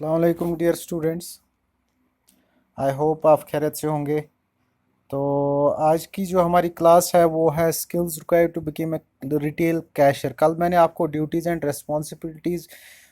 अस्सलाम वालेकुम dear students. I hope आप खैरियत से होंगे। तो आज की जो हमारी क्लास है वो है skills required to become a retail cashier. कल मैंने आपको ड्यूटीज़ एंड रिस्पॉन्सिबिलिटीज़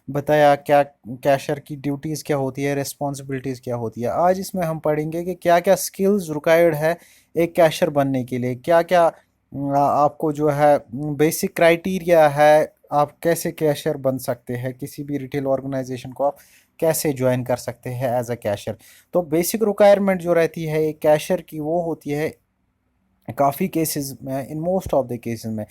बताया, क्या कैशियर की ड्यूटीज़ क्या होती है, रिस्पॉन्सिबिलिटीज़ क्या होती है। आज इसमें हम पढ़ेंगे कि क्या क्या स्किल्स रिक्वायर्ड है एक कैशियर बनने के लिए, क्या क्या आपको जो है बेसिक क्राइटेरिया है, आप कैसे कैशियर बन सकते हैं, किसी भी रिटेल ऑर्गेनाइजेशन को आप कैसे ज्वाइन कर सकते हैं एज अ कैशियर। तो बेसिक रिक्वायरमेंट जो रहती है एक कैशियर की वो होती है काफ़ी केसेस में, in most of the cases में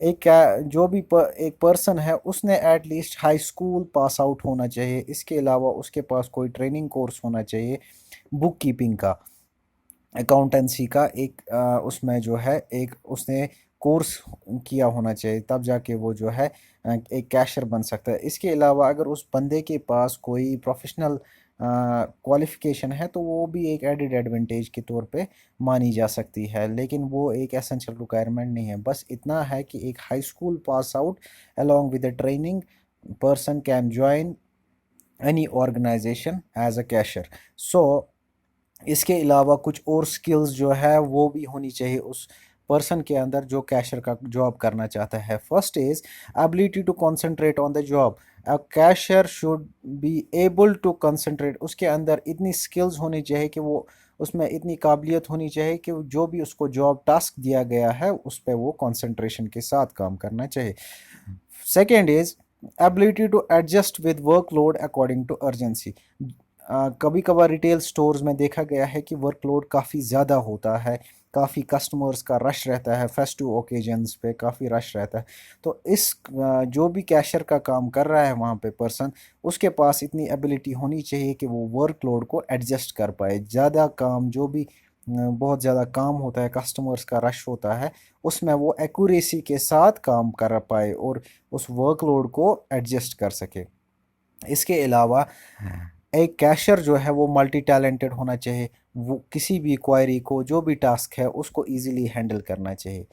एक जो भी एक पर्सन है उसने at least high school pass out होना चाहिए। इसके अलावा उसके पास कोई ट्रेनिंग कोर्स होना चाहिए बुक कीपिंग का, अकाउंटेंसी का एक उसमें जो है एक उसने कोर्स किया होना चाहिए, तब जाके वो जो है एक कैशियर बन सकता है। इसके अलावा अगर उस बंदे के पास कोई प्रोफेशनल क्वालिफ़िकेशन है तो वो भी एक एडिड एडवांटेज के तौर पे मानी जा सकती है, लेकिन वो एक एसेंशियल रिक्वायरमेंट नहीं है। बस इतना है कि एक high school pass out along with the training person can join any organization as a cashier. So इसके अलावा कुछ और स्किल्स जो है वो भी होनी चाहिए उस पर्सन के अंदर जो कैशियर का जॉब करना चाहता है। First is ability to concentrate on the job. A cashier should be able to concentrate, उसके अंदर इतनी स्किल्स होनी चाहिए कि वो उसमें इतनी काबिलियत होनी चाहिए कि जो भी उसको जॉब टास्क दिया गया है उस पर वो कंसंट्रेशन के साथ काम करना चाहिए। Second is ability to adjust with workload according to urgency. कभी कभार रिटेल स्टोर्स में देखा गया है कि वर्कलोड काफ़ी ज़्यादा होता है, काफ़ी कस्टमर्स का रश रहता है, फेस्टिव ओकेजन्स पे काफ़ी रश रहता है। तो जो भी कैशियर का काम कर रहा है वहाँ पे पर्सन, उसके पास इतनी एबिलिटी होनी चाहिए कि वो वर्कलोड को एडजस्ट कर पाए। ज़्यादा काम जो भी बहुत ज़्यादा काम होता है, कस्टमर्स का रश होता है, उसमें वो एक्यूरेसी के साथ काम कर पाए और उस वर्कलोड को एडजस्ट कर सके। इसके अलावा एक कैशियर जो है वो मल्टी टैलेंटेड होना चाहिए। वो किसी भी क्वायरी को, जो भी टास्क है उसको इजीली हैंडल करना चाहिए।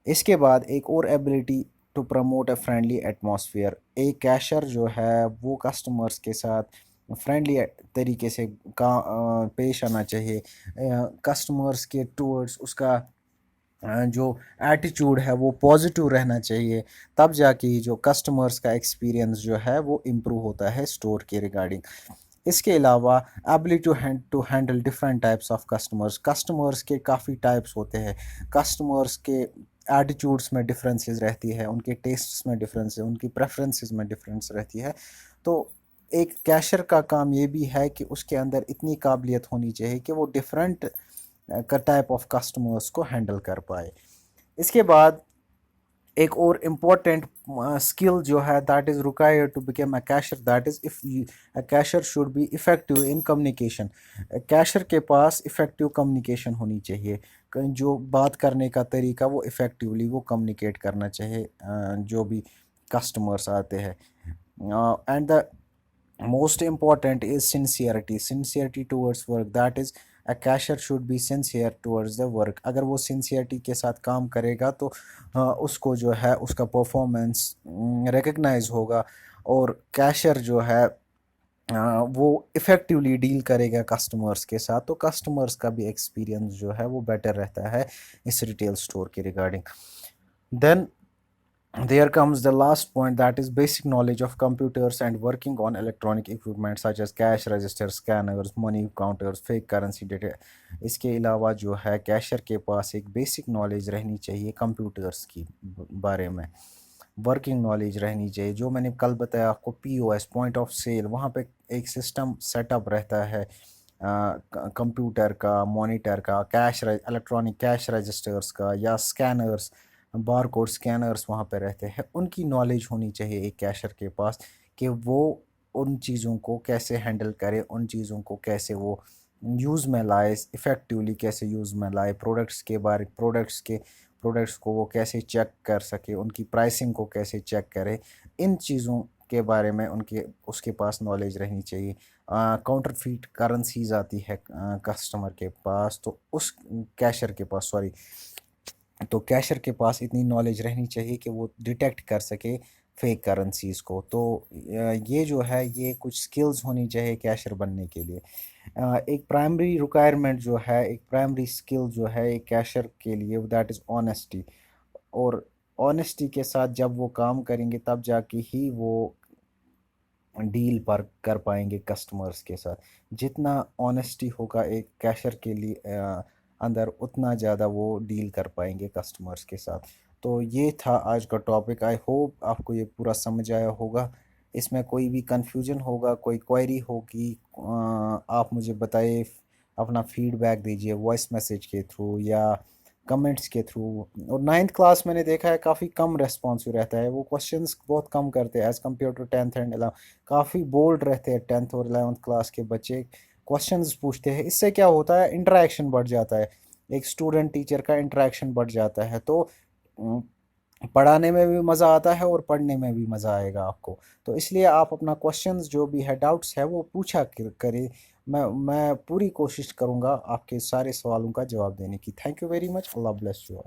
इसके बाद एक और ability to promote a friendly atmosphere. एक कैशियर जो है वो कस्टमर्स के साथ फ्रेंडली तरीके से पेश आना चाहिए। कस्टमर्स के टूवर्ड्स उसका जो एटीट्यूड है वो पॉजिटिव रहना चाहिए, तब जाके जो कस्टमर्स का एक्सपीरियंस जो है वो इम्प्रूव होता है स्टोर के रिगार्डिंग। इसके अलावा ability to handle different types of customers. Customers के काफ़ी टाइप्स होते हैं, कस्टमर्स के एटीट्यूड्स में डिफरेंसेस रहती है, उनके टेस्ट्स में डिफरेंस है, उनकी प्रेफरेंसेस में डिफरेंस रहती है। तो एक कैशियर का काम ये भी है कि उसके अंदर इतनी काबिलियत होनी चाहिए कि वो डिफरेंट का टाइप ऑफ कस्टमर्स को हैंडल कर पाए। इसके बाद एक और इम्पोर्टेंट स्किल जो है that is required to become a cashier, that is if a cashier should be effective in communication. Cashier के पास इफ़ेक्टिव कम्युनिकेशन होनी चाहिए, जो बात करने का तरीका वो इफ़ेक्टिवली वो कम्युनिकेट करना चाहिए जो भी कस्टमर्स आते हैं। And the most important is sincerity towards work, that is a cashier should be sincere towards the work। अगर वो सिंसियरिटी के साथ काम करेगा तो उसको जो है उसका परफॉर्मेंस रिकग्नाइज होगा, और कैशियर जो है वो इफ़ेक्टिवली डील करेगा कस्टमर्स के साथ, तो कस्टमर्स का भी एक्सपीरियंस जो है वो बेटर रहता है इस रिटेल स्टोर के regarding. Then there comes the last point, that is basic knowledge of computers and working on electronic equipment such as cash registers, scanners, money counters, fake currency data। इसके अलावा जो है cashier के पास एक basic knowledge रहनी चाहिए computers की बारे में, वर्किंग नॉलेज रहनी चाहिए। जो मैंने कल बताया आपको, पीओएस पॉइंट ऑफ सेल, वहाँ पे एक सिस्टम सेटअप रहता है कंप्यूटर का, मॉनिटर का, इलेक्ट्रॉनिक कैश रजिस्टर्स का, या स्कैनर्स, बार कोड स्कैनर्स वहाँ पे रहते हैं, उनकी नॉलेज होनी चाहिए एक कैशियर के पास कि वो उन चीज़ों को कैसे हैंडल करे, उन चीज़ों को कैसे वो यूज़ में लाए, इफ़ेक्टिवली कैसे यूज़ में लाए, प्रोडक्ट्स को वो कैसे चेक कर सके, उनकी प्राइसिंग को कैसे चेक करे, इन चीज़ों के बारे में उनके उसके पास नॉलेज रहनी चाहिए। काउंटरफीट करेंसीज आती है कस्टमर के पास, तो उस कैशियर के पास, सॉरी, तो कैशियर के पास इतनी नॉलेज रहनी चाहिए कि वो डिटेक्ट कर सके फेक करेंसीज को। तो ये जो है ये कुछ स्किल्स होनी चाहिए कैशियर बनने के लिए। एक प्राइमरी रिक्वायरमेंट जो है, एक प्राइमरी स्किल जो है एक कैशियर के लिए, दैट इज़ ऑनेस्टी। और ऑनेस्टी के साथ जब वो काम करेंगे तब जाके ही वो डील पर कर पाएंगे कस्टमर्स के साथ। जितना ऑनेस्टी होगा एक कैशर के लिए अंदर, उतना ज़्यादा वो डील कर पाएंगे कस्टमर्स के साथ। तो ये था आज का टॉपिक। आई होप आपको ये पूरा समझ आया होगा। इसमें कोई भी कंफ्यूजन होगा, कोई क्वेरी होगी, आप मुझे बताइए, अपना फीडबैक दीजिए वॉइस मैसेज के थ्रू या कमेंट्स के थ्रू। और नाइन्थ क्लास मैंने देखा है काफ़ी कम रेस्पॉन्सिव रहता है, वो क्वेश्चंस बहुत कम करते हैं as compare to tenth and 11। काफ़ी बोल्ड रहते हैं टेंथ और 11th क्लास के बच्चे, क्वेश्चंस पूछते हैं। इससे क्या होता है, इंटरेक्शन बढ़ जाता है, एक स्टूडेंट टीचर का इंटरेक्शन बढ़ जाता है। तो अम, पढ़ाने में भी मज़ा आता है और पढ़ने में भी मज़ा आएगा आपको। तो इसलिए आप अपना क्वेश्चंस जो भी है, डाउट्स है, वो पूछा करें। मैं पूरी कोशिश करूँगा आपके सारे सवालों का जवाब देने की। Thank you very much. Allah bless you.